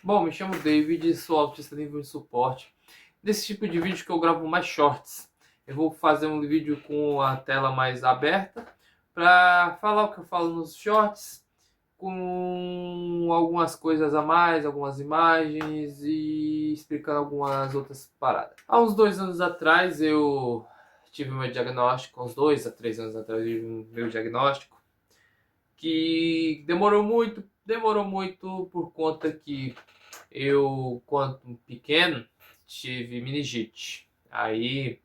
Bom, me chamo David, sou autista nível de suporte. Nesse tipo de vídeo que eu gravo mais shorts, eu vou fazer um vídeo com a tela mais aberta para falar o que eu falo nos shorts, com algumas coisas a mais, algumas imagens e explicando algumas outras paradas. Há uns 2 anos atrás eu tive meu diagnóstico, uns 2 a 3 anos atrás eu tive meu diagnóstico, que demorou muito por conta que eu, quando pequeno, tive meningite. Aí,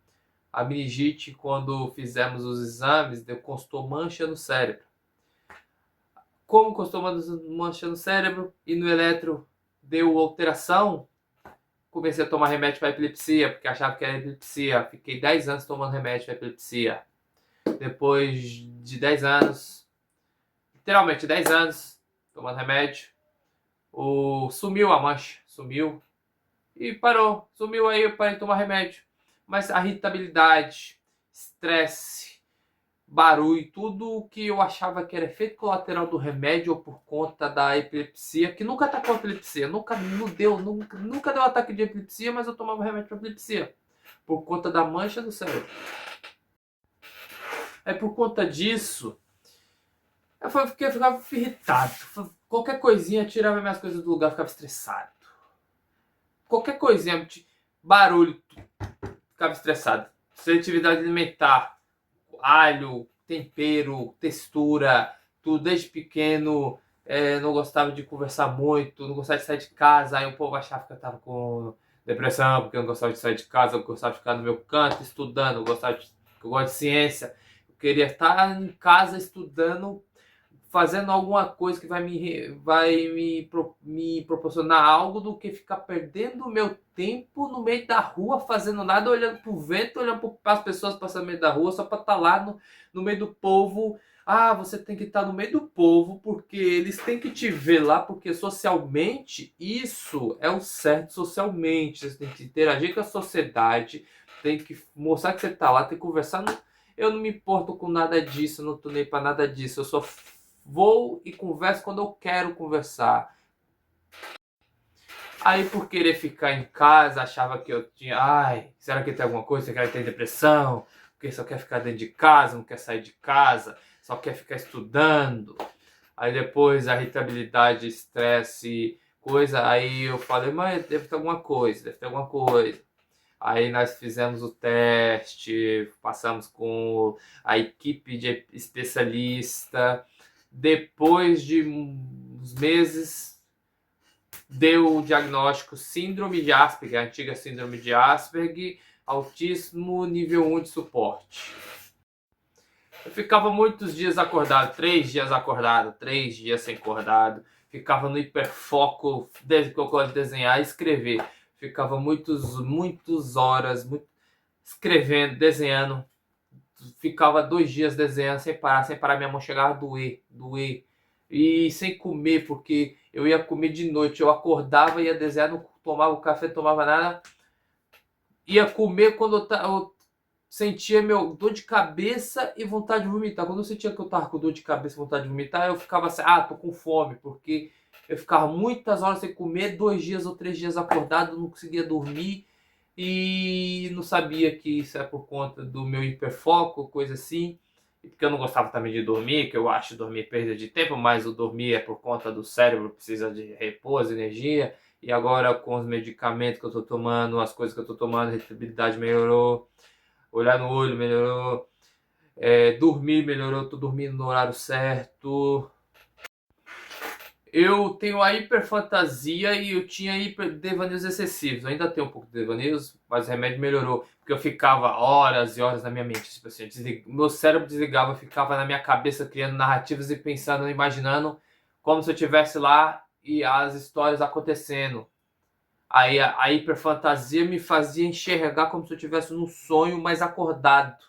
a meningite, quando fizemos os exames, constou mancha no cérebro. Como constou mancha no cérebro e no eletro deu alteração, comecei a tomar remédio para epilepsia, porque achava que era epilepsia. Fiquei 10 anos tomando remédio para epilepsia. Depois de 10 anos, literalmente 10 anos, tomando remédio, sumiu a mancha, sumiu. E parou, sumiu. Aí eu parei de tomar remédio. Mas a irritabilidade, estresse, barulho, tudo que eu achava que era efeito colateral do remédio ou por conta da epilepsia, que nunca atacou a epilepsia, nunca deu ataque de epilepsia, mas eu tomava remédio para epilepsia, por conta da mancha no cérebro. Aí por conta disso, eu ficava irritado. Qualquer coisinha tirava minhas coisas do lugar, eu ficava estressado. Qualquer coisinha, barulho, ficava estressado. Seletividade alimentar, alho, tempero, textura, tudo desde pequeno. Não gostava de conversar muito, não gostava de sair de casa. Aí o povo achava que eu tava com depressão, porque eu não gostava de sair de casa, eu gostava de ficar no meu canto estudando, eu gosto de ciência. Eu queria estar em casa estudando, fazendo alguma coisa que me proporcionar algo, do que ficar perdendo o meu tempo no meio da rua fazendo nada, olhando pro vento, olhando para as pessoas passando no meio da rua só para estar lá no meio do povo. Ah, você tem que estar no meio do povo porque eles têm que te ver lá, porque socialmente isso é o certo. Socialmente você tem que interagir com a sociedade, tem que mostrar que você tá lá, tem que conversar. Eu não me importo com nada disso, eu não tô nem para nada disso. Eu só vou e converso quando eu quero conversar. Aí, por querer ficar em casa, achava que eu tinha... Ai, será que tem alguma coisa? Será que tem depressão? Porque só quer ficar dentro de casa, não quer sair de casa, só quer ficar estudando. Aí depois a irritabilidade, estresse, coisa. Aí eu falei, mas deve ter alguma coisa, deve ter alguma coisa. Aí nós fizemos o teste, passamos com a equipe de especialista. Depois de uns meses, deu o diagnóstico síndrome de Asperger, a antiga síndrome de Asperger, autismo nível 1 de suporte. Eu ficava muitos dias acordado, 3 dias acordado, 3 dias sem acordado. Ficava no hiperfoco, desde que eu gosto de desenhar e escrever. Ficava muitas horas escrevendo, desenhando. Ficava 2 dias desenhando sem parar. Minha mão chegava a doer. E sem comer, porque eu ia comer de noite. Eu acordava, ia desenhar, não tomava café, não tomava nada. Ia comer quando eu sentia meu dor de cabeça e vontade de vomitar. Quando eu sentia que eu tava com dor de cabeça e vontade de vomitar, eu ficava assim, tô com fome, porque eu ficava muitas horas sem comer, 2 dias ou 3 dias acordado, não conseguia dormir e não sabia que isso é por conta do meu hiperfoco, coisa assim. Porque eu não gostava também de dormir, que eu acho dormir perda de tempo, mas o dormir é por conta do cérebro, precisa de repouso, energia. E agora com os medicamentos que eu tô tomando, as coisas que eu tô tomando, a irritabilidade melhorou, olhar no olho melhorou, dormir melhorou, tô dormindo no horário certo. Eu tenho a hiperfantasia e eu tinha devaneios excessivos. Eu ainda tenho um pouco de devaneios, mas o remédio melhorou. Porque eu ficava horas e horas na minha mente. Tipo assim, meu cérebro desligava, eu ficava na minha cabeça criando narrativas e pensando, imaginando como se eu estivesse lá e as histórias acontecendo. Aí a hiperfantasia me fazia enxergar como se eu estivesse num sonho, mas acordado.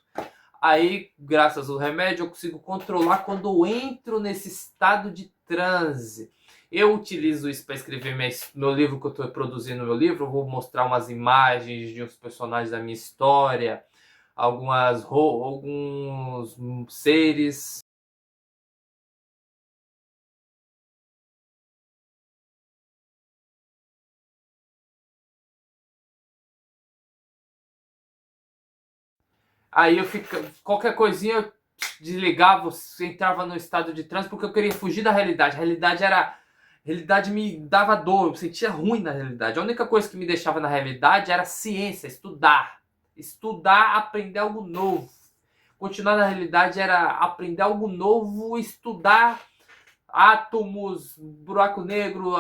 Aí, graças ao remédio, eu consigo controlar quando eu entro nesse estado de transe. Eu utilizo isso para escrever meu livro que eu estou produzindo. Meu livro, eu vou mostrar umas imagens de uns personagens da minha história, alguns seres Aí eu qualquer coisinha eu desligava, entrava no estado de transe porque eu queria fugir da realidade. A realidade me dava dor, eu sentia ruim na realidade. A única coisa que me deixava na realidade era ciência, estudar. Estudar, aprender algo novo. Continuar na realidade era aprender algo novo, estudar átomos, buraco negro,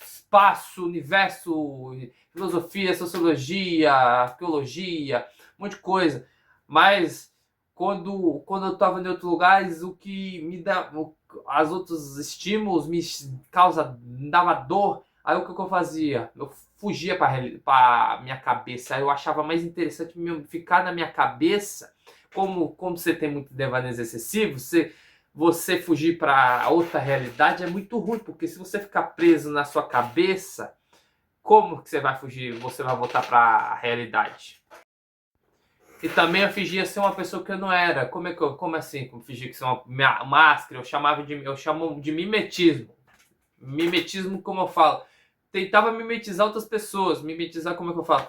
espaço, universo, filosofia, sociologia, arqueologia, um monte de coisa. Mas quando eu estava em outros lugares, o que me dá, os outros estímulos me dava dor. Aí o que eu fazia? Eu fugia para minha cabeça. Aí eu achava mais interessante ficar na minha cabeça. Como você tem muito devaneios excessivos, você fugir para outra realidade é muito ruim, porque se você ficar preso na sua cabeça, como que você vai fugir? Você vai voltar para a realidade. E também eu fingia ser uma pessoa que eu não era. Como assim? Como fingir que sou uma máscara? Eu chamo de mimetismo. Mimetismo, como eu falo. Tentava mimetizar outras pessoas. Mimetizar, como é que eu falo?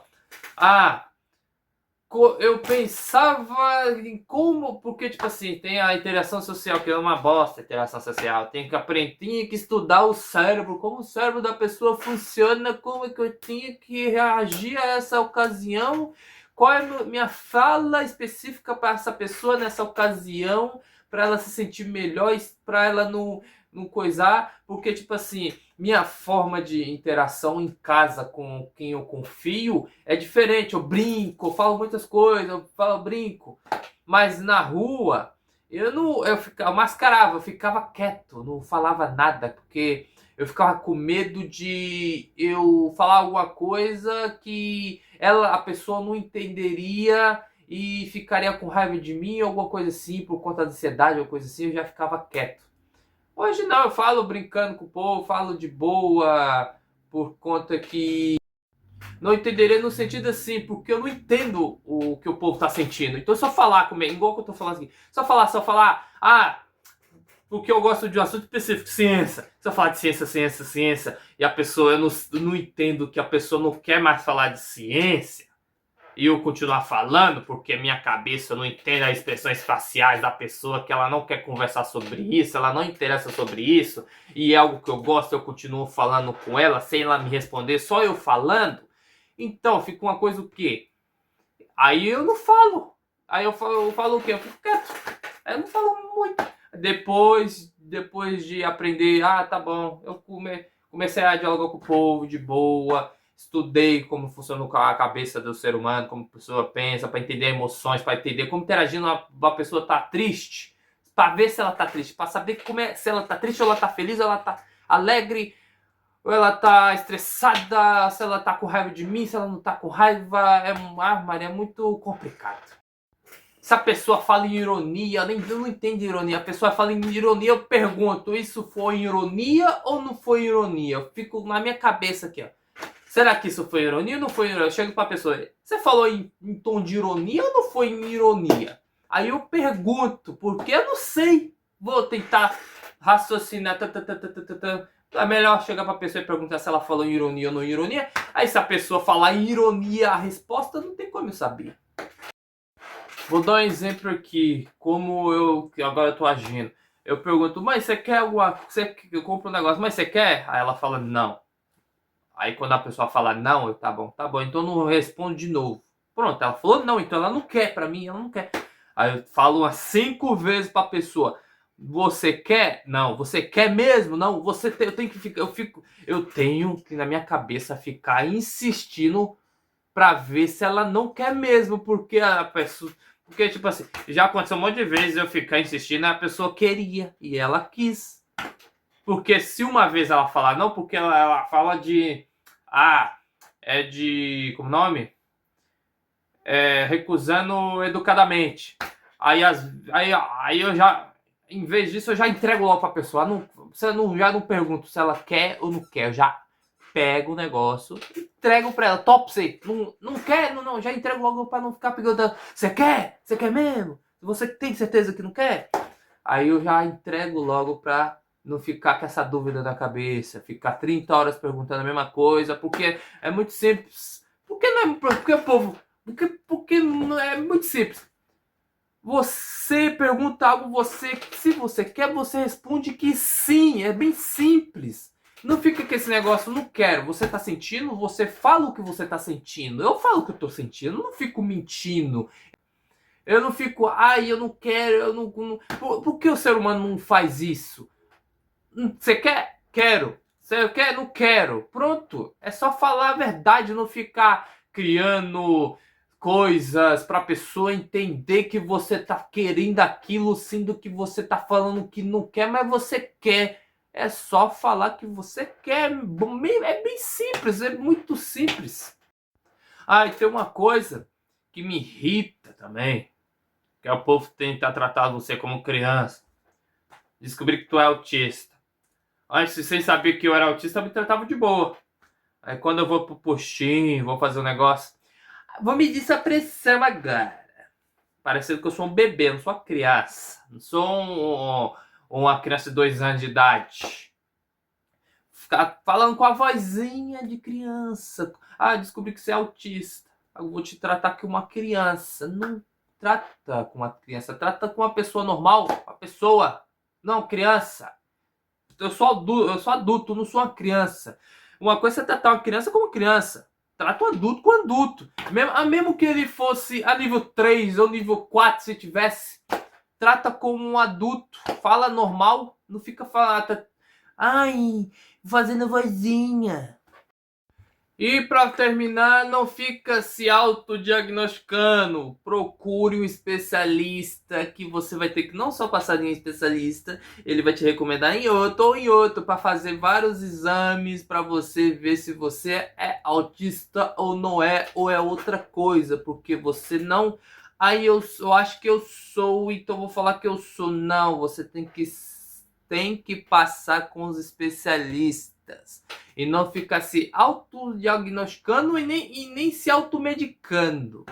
Eu pensava em como, porque tipo assim, tem a interação social, que é uma bosta, a interação social. Tem que aprender, tinha que estudar o cérebro, como o cérebro da pessoa funciona, como é que eu tinha que reagir a essa ocasião, qual é a minha fala específica para essa pessoa nessa ocasião, para ela se sentir melhor, para ela não coisar, porque tipo assim, minha forma de interação em casa com quem eu confio é diferente. Eu brinco, eu falo muitas coisas, brinco. Mas na rua, eu mascarava, eu ficava quieto, não falava nada, porque eu ficava com medo de eu falar alguma coisa que a pessoa não entenderia e ficaria com raiva de mim, alguma coisa assim, por conta da ansiedade ou coisa assim, eu já ficava quieto. Hoje não, eu falo brincando com o povo, falo de boa, por conta que não entenderia no sentido assim, porque eu não entendo o que o povo tá sentindo. Então, se eu falar comigo, igual que eu tô falando aqui, se eu falar, porque eu gosto de um assunto específico, ciência. Se eu falar de ciência, e a pessoa, eu não entendo que a pessoa não quer mais falar de ciência, e eu continuar falando, porque minha cabeça não entende as expressões faciais da pessoa, que ela não quer conversar sobre isso, ela não interessa sobre isso, e é algo que eu gosto, eu continuo falando com ela, sem ela me responder, só eu falando, então fica uma coisa o quê? Aí eu não falo. Aí eu falo o quê? Eu fico quieto. Aí eu não falo muito. Depois de aprender, tá bom, eu comecei a dialogar com o povo de boa, estudei como funciona a cabeça do ser humano, como a pessoa pensa, para entender emoções, para entender como interagir uma pessoa tá triste, para ver se ela tá triste, para saber se ela tá triste ou ela tá feliz, ou ela tá alegre, ou ela tá estressada, se ela tá com raiva de mim, se ela não tá com raiva. Maria, é muito complicado. Se a pessoa fala em ironia, eu não entendo ironia. A pessoa fala em ironia, eu pergunto, isso foi ironia ou não foi ironia? Eu fico na minha cabeça aqui, ó. Será que isso foi ironia ou não foi ironia? Eu chego pra pessoa, você falou em tom de ironia ou não foi em ironia? Aí eu pergunto, porque eu não sei. Vou tentar raciocinar. É melhor chegar pra pessoa e perguntar se ela falou em ironia ou não em ironia. Aí se a pessoa falar em ironia a resposta, não tem como eu saber. Vou dar um exemplo aqui, que agora eu tô agindo. Eu pergunto, mas você quer alguma... Eu compro um negócio, mas você quer? Aí ela fala, não. Aí quando a pessoa fala não, tá bom, então eu não respondo de novo. Pronto, ela falou não, então ela não quer pra mim, ela não quer. Aí eu falo umas 5 vezes pra pessoa, você quer? Não. Você quer mesmo? Não. Eu tenho que na minha cabeça ficar insistindo pra ver se ela não quer mesmo, porque a pessoa... Porque, tipo assim, já aconteceu um monte de vezes eu ficar insistindo, a pessoa queria e ela quis. Porque se uma vez ela falar não, porque ela fala de... é de... Como nome? Recusando educadamente. Aí eu já... Em vez disso, eu já entrego logo pra pessoa. Já não pergunto se ela quer ou não quer. Eu já pego o negócio, entrego pra ela. Top, você não quer? Não, já entrego logo pra não ficar perguntando. Você quer? Você quer mesmo? Você tem certeza que não quer? Aí eu já entrego logo pra não ficar com essa dúvida na cabeça. Ficar 30 horas perguntando a mesma coisa. Porque é muito simples. Porque não é... Porque o povo... Porque não é muito simples. Você pergunta algo, se você quer, você responde que sim. É bem simples. Não fica com esse negócio, não quero. Você tá sentindo, você fala o que você tá sentindo. Eu falo o que eu tô sentindo, eu não fico mentindo. Eu não fico, ai, eu não quero, eu não. Por que o ser humano não faz isso? Você quer? Quero. Você quer? Não quero. Pronto. É só falar a verdade, não ficar criando coisas para a pessoa entender que você tá querendo aquilo, sendo que você tá falando que não quer, mas você quer. É só falar que você quer. É bem simples, é muito simples. Ah, e tem uma coisa que me irrita também, que é o povo tentar tratar você como criança. Descobri que tu é autista. Antes, sem saber que eu era autista, me tratava de boa. Aí quando eu vou pro postinho, vou fazer um negócio, vou medir sua pressão agora. Parecendo que eu sou um bebê, não sou uma criança. Não sou uma criança de 2 anos de idade. Ficar falando com a vozinha de criança. Ah, descobri que você é autista. Eu vou te tratar como uma criança. Não trata com uma criança, trata com uma pessoa normal. Uma pessoa, não criança. Eu sou adulto, não sou uma criança. Uma coisa é tratar uma criança como criança. Trata um adulto com adulto. Mesmo que ele fosse a nível 3 ou nível 4, se tivesse. Trata como um adulto. Fala normal. Não fica falando. Ai, fazendo vozinha. E para terminar, não fica se autodiagnosticando. Procure um especialista que você vai ter que não só passar em um especialista, ele vai te recomendar em outro ou em outro para fazer vários exames para você ver se você é autista ou não é, ou é outra coisa, porque você não. Aí eu acho que eu sou, então vou falar que eu sou. Não, você tem que passar com os especialistas. E não ficar se autodiagnosticando e nem se automedicando.